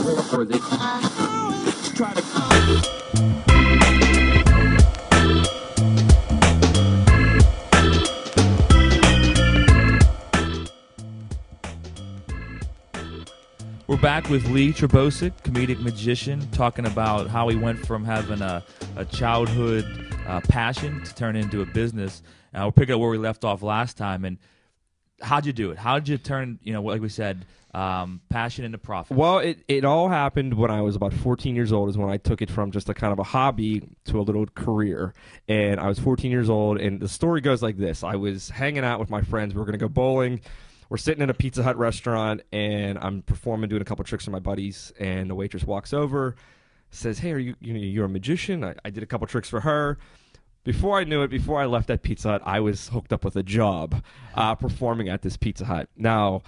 We're back with Lee Terbosic, comedic magician, talking about how he went from having a childhood passion to turn into a business. We're picking up where we left off last time. And how'd you do it? How'd you turn, like we said, passion into profit? Well, it all happened when I was about 14 years old is when I took it from just a kind of a hobby to a little career. And I was 14 years old, and the story goes like this. I was hanging out with my friends. We were going to go bowling. We're sitting in a Pizza Hut restaurant, and I'm performing, doing a couple tricks for my buddies, and the waitress walks over, says, "Hey, you're a magician?" I did a couple tricks for her. Before I knew it, before I left that Pizza Hut, I was hooked up with a job performing at this Pizza Hut. Now,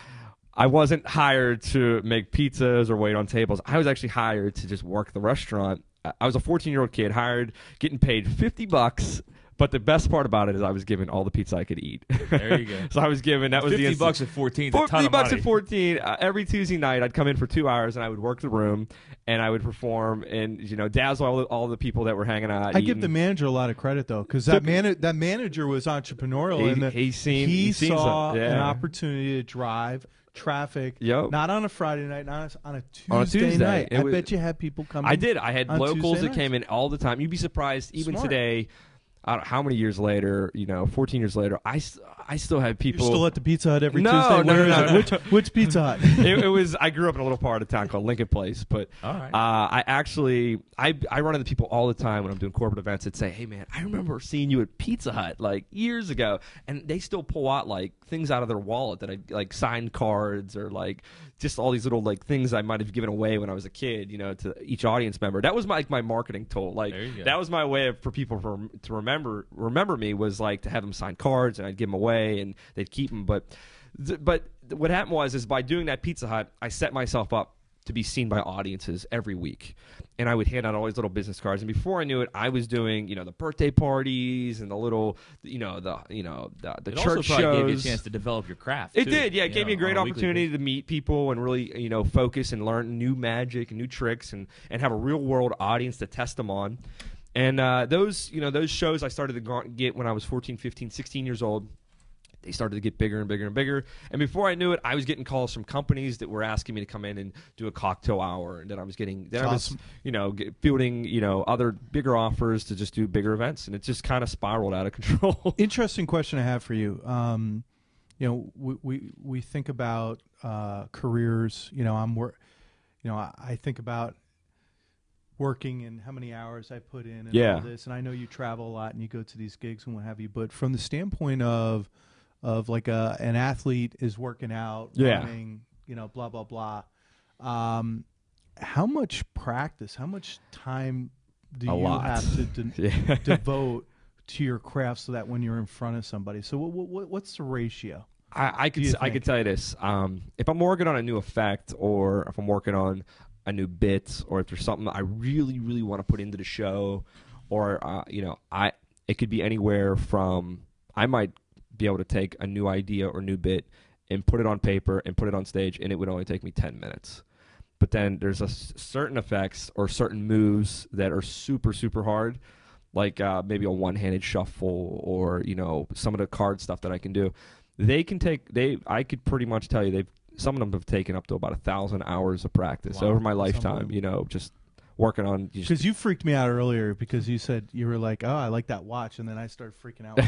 I wasn't hired to make pizzas or wait on tables. I was actually hired to just work the restaurant. I was a 14-year-old kid, hired, getting paid $50. But the best part about it is I was given all the pizza I could eat. There you go. So I was given, that was the $50 at 14. $50 at 14. Every Tuesday night, I'd come in for 2 hours and I would work the room and I would perform and dazzle all the people that were hanging out. I give the manager a lot of credit though, because that manager was entrepreneurial. He saw an opportunity to drive traffic, not on a Friday night, not on a Tuesday night. I bet you had people coming. I did. I had locals that came in all the time. You'd be surprised, even today. I don't know how many years later, 14 years later, I still have people. You're still at the Pizza Hut every Tuesday? No. Which Pizza Hut? It was. I grew up in a little part of town called Lincoln Place, but all right. I run into people all the time when I'm doing corporate events that say, "Hey man, I remember seeing you at Pizza Hut like years ago," and they still pull out like things out of their wallet that I like signed cards or like just all these little like things I might have given away when I was a kid, to each audience member. That was my marketing tool. Like that was my way for people to remember me, was like to have them sign cards and I'd give them away and they'd keep them. But what happened was by doing that Pizza Hut, I set myself up to be seen by audiences every week, and I would hand out all these little business cards. And before I knew it, I was doing the birthday parties and the little the it church also shows. Gave you a chance to develop your craft. It did, yeah. It gave me a great opportunity to meet people and really focus and learn new magic and new tricks and have a real world audience to test them on. And those shows I started to get when I was 14, 15, 16 years old. They started to get bigger and bigger and bigger. And before I knew it, I was getting calls from companies that were asking me to come in and do a cocktail hour. And then I was getting, fielding, other bigger offers to just do bigger events. And it just kind of spiraled out of control. Interesting question I have for you. We think about careers. I think about working and how many hours I put in and all this. And I know you travel a lot and you go to these gigs and what have you. But from the standpoint of like an athlete is working out, running, blah, blah, blah. How much practice, how much time do you have to devote to your craft so that when you're in front of somebody? So what's the ratio? I could tell you this. If I'm working on a new effect or if I'm working on a new bit or if there's something I really, really want to put into the show or, it could be anywhere from I might be able to take a new idea or new bit and put it on paper and put it on stage, and it would only take me 10 minutes. But then there's certain effects or certain moves that are super, super hard, like maybe a one-handed shuffle or, some of the card stuff that I can do. I could pretty much tell you some of them have taken up to about 1,000 hours of practice over my lifetime, just working on. Because you freaked me out earlier because you said you were like, "Oh, I like that watch," and then I started freaking out,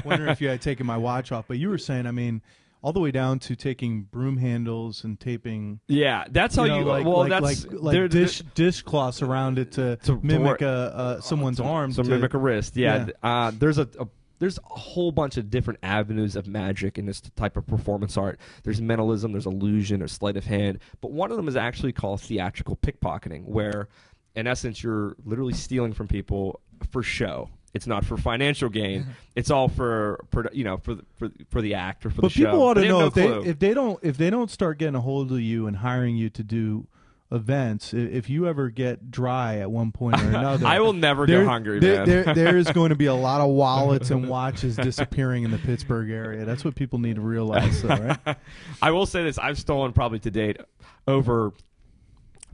wondering if you had taken my watch off. But you were saying, all the way down to taking broom handles and taping. Yeah, that's how dishcloths around it to mimic someone's arm, to mimic a wrist. Yeah. There's a whole bunch of different avenues of magic in this type of performance art. There's mentalism, there's illusion, there's sleight of hand, but one of them is actually called theatrical pickpocketing, where in essence, you're literally stealing from people for show. It's not for financial gain. It's all for the act or for the show. But people ought to know if they don't start getting a hold of you and hiring you to do events, if you ever get dry at one point or another, I will never go hungry, man. There is going to be a lot of wallets and watches disappearing in the Pittsburgh area. That's what people need to realize, though, right? I will say this: I've stolen probably to date over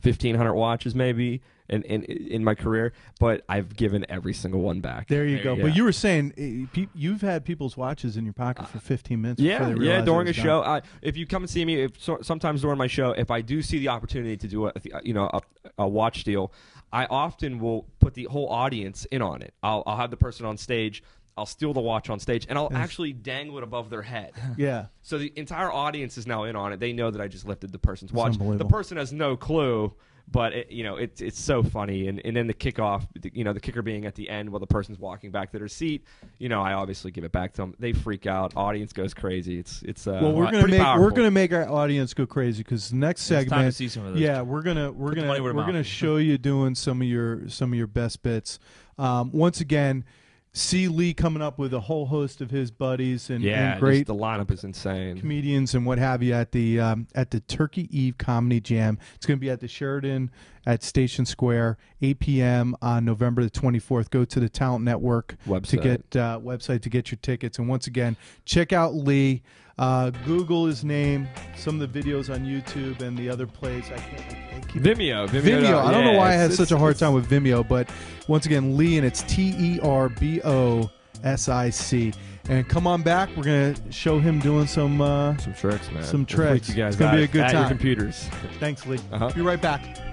1,500 watches maybe in my career, but I've given every single one back. There you go. Yeah. But you were saying you've had people's watches in your pocket for 15 minutes. Yeah, during a show. Done. If you come and see me, sometimes during my show, if I do see the opportunity to do a watch deal, I often will put the whole audience in on it. I'll have the person on stage. I'll steal the watch on stage, and I'll actually dangle it above their head. Yeah. So the entire audience is now in on it. They know that I just lifted the person's watch. Unbelievable. The person has no clue, but it's so funny. And then the kickoff, the kicker being at the end while the person's walking back to their seat. I obviously give it back to them. They freak out. Audience goes crazy. It's well, we're gonna make our audience go crazy because the next segment. It's time to see some of those. Yeah, we're gonna show you doing some of your best bits. Once again. See Lee coming up with a whole host of his buddies and great the lineup is insane. Comedians and what have you at the Turkey Eve Comedy Jam. It's going to be at the Sheridan at Station Square, 8 p.m. on November the 24th. Go to the Talent Network website to get your tickets. And once again, check out Lee. Google his name, some of the videos on YouTube, and the other plays. I keep Vimeo. I don't know why I had such a hard time with Vimeo, but once again, Lee, and it's Terbosic. And come on back. We're gonna show him doing some tricks, man. Some tricks. You guys it's gonna be a good time. Your computers. Thanks, Lee. Be right back.